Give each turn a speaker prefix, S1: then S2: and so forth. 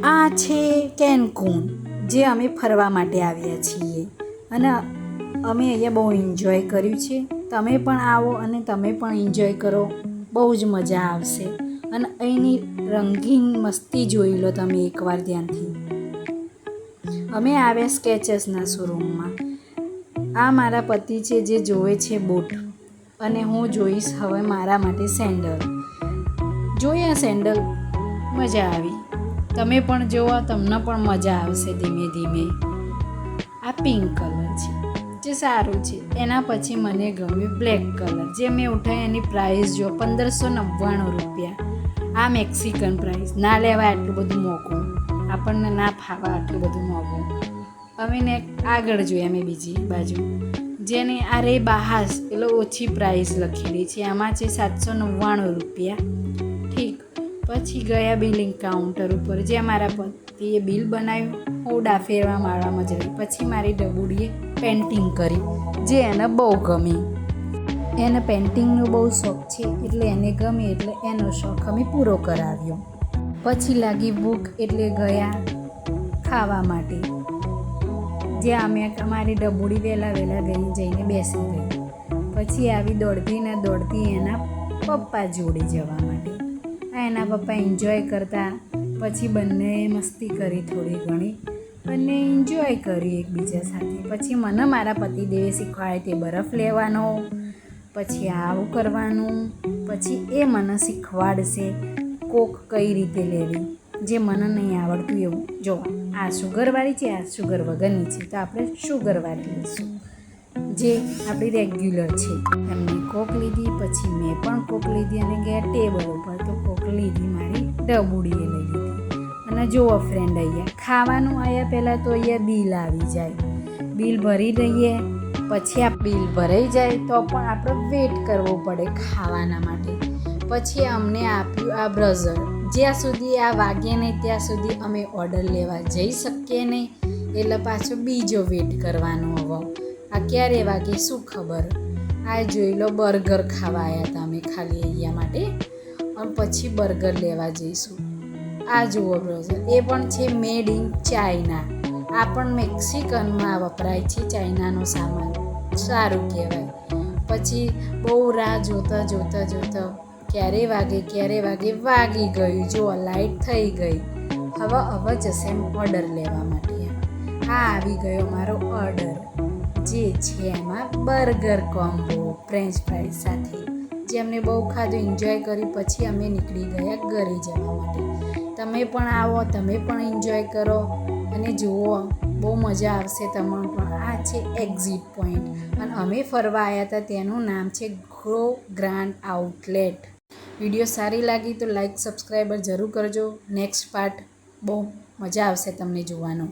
S1: આ છે કેન્કુન, જે અમે ફરવા માટે આવ્યા છીએ અને અમે અહીંયા બહુ એન્જોય કર્યું છે. તમે પણ આવો અને તમે પણ એન્જોય કરો, બહુ જ મજા આવશે. અને અહીંની રંગીન મસ્તી જોઈ લો તમે એકવાર ધ્યાનથી. અમે આવ્યા સ્કેચર્સના શોરૂમમાં. આ મારા પતિ છે જે જોવે છે બૂટ, અને હું જોઈશ હવે મારા માટે સેન્ડલ. જોયા સેન્ડલ, મજા આવી. તમે પણ જોવો, તમને પણ મજા આવશે ધીમે ધીમે. આ પિંક કલર છે જે સારું છે. એના પછી મને ગમ્યું બ્લેક કલર, જે મેં ઉઠાવી. એની પ્રાઇસ જો 1599 રૂપિયા. આ મેક્સિકન પ્રાઇસ. ના લેવાય આટલું બધું મોંઘું, આપણને ના ફાવા આટલું બધું મોંઘું. અમે ને આગળ જોયા મેં બીજી બાજુ, જેને આ રે બાહાસ એટલે ઓછી પ્રાઇસ લખેલી છે. આમાં છે 799 રૂપિયા. ઠીક. પછી ગયા બિલિંગ કાઉન્ટર ઉપર, જે મારા પતિએ બિલ બનાવ્યું. હું ડાફેરવા માળામાં જઈ. પછી મારી ડબુડીએ પેઇન્ટિંગ કરી, જે એને બહુ ગમી. એને પેઇન્ટિંગનો બહુ શોખ છે, એટલે એને ગમી, એટલે એનો શોખ અમે પૂરો કરાવ્યો. પછી લાગી ભૂખ, એટલે ગયા ખાવા માટે. જ્યાં અમે અમારી ડબુડી વહેલા જઈને બેસી ગઈ. પછી આવી દોડતી એના પપ્પા જોડે જવા માટે. એના પપ્પા એન્જોય કરતા. પછી બંનેએ મસ્તી કરી થોડી ઘણી, બંને એન્જોય કરી એકબીજા સાથે. પછી મને મારા પતિદેવે શીખવાડે તે બરફ લેવાનો, પછી આવું કરવાનું. પછી એ મને શીખવાડશે કોક કઈ રીતે લેવી, જે મને નહીં આવડતું એવું. જો આ શુગરવાળી છે, આ શુગર વગરની છે, તો આપણે શુગરવાળી લઈશું, જે આપણી રેગ્યુલર છે. એમને કોક લીધી, પછી મેં પણ કોક લીધી અને ગયા ટેબલ ઉપર, તો કોક લીધી મારી ડબુડીએ લઈ લીધી. અને જુઓ ફ્રેન્ડ, અહીંયા ખાવાનું આવ્યા પહેલાં તો અહીંયા બિલ આવી જાય. બિલ ભરી દઈએ, પછી આ બિલ ભરાઈ જાય તો પણ આપણે વેઇટ કરવો પડે ખાવાના માટે. પછી અમને આપ્યું આ બ્રઝર. જ્યાં સુધી આ વાગે નહીં ત્યાં સુધી અમે ઓર્ડર લેવા જઈ શકીએ નહીં, એટલે પાછો બીજો વેઇટ કરવાનો. હવે આ ક્યારે વાગે શું ખબર. આ જોઈ લો, બર્ગર ખાવા આવ્યા હતા અમે ખાલી અહીંયા માટે, અને પછી બર્ગર લેવા જઈશું. આ જુઓ બ્રઝર, એ પણ છે મેડ ઇન ચાઇના. આ પણ મેક્સિકનમાં વપરાય છે, ચાઇનાનો સામાન. સારું કહેવાય. પછી બહુ રાહ જોતા ક્યારે વાગે વાગી ગયું. જો લાઈટ થઈ ગઈ. હવે જશે ઓર્ડર લેવા માટે. આ આવી ગયો મારો ઓર્ડર, જે છે એમાં બર્ગર કોમ્બો ફ્રેન્ચ ફ્રાઈઝ સાથે, જે અમને બહુ ખાધું, એન્જોય કરી. પછી અમે નીકળી ગયા ઘરે જવા માટે. તમે પણ આવો, તમે પણ એન્જોય કરો અને જુઓ, બહુ મજા આવશે તમને પણ. આ છે એક્ઝિટ પોઈન્ટ, અને અમે ફરવા આવ્યા હતા તેનું નામ છે ગ્રો ગ્રાન્ડ આઉટલેટ. વિડીયો સારી લાગી તો લાઈક સબસ્ક્રાઈબર જરૂર કરજો. નેક્સ્ટ પાર્ટ બહુ મજા આવશે તમને જોવાનો.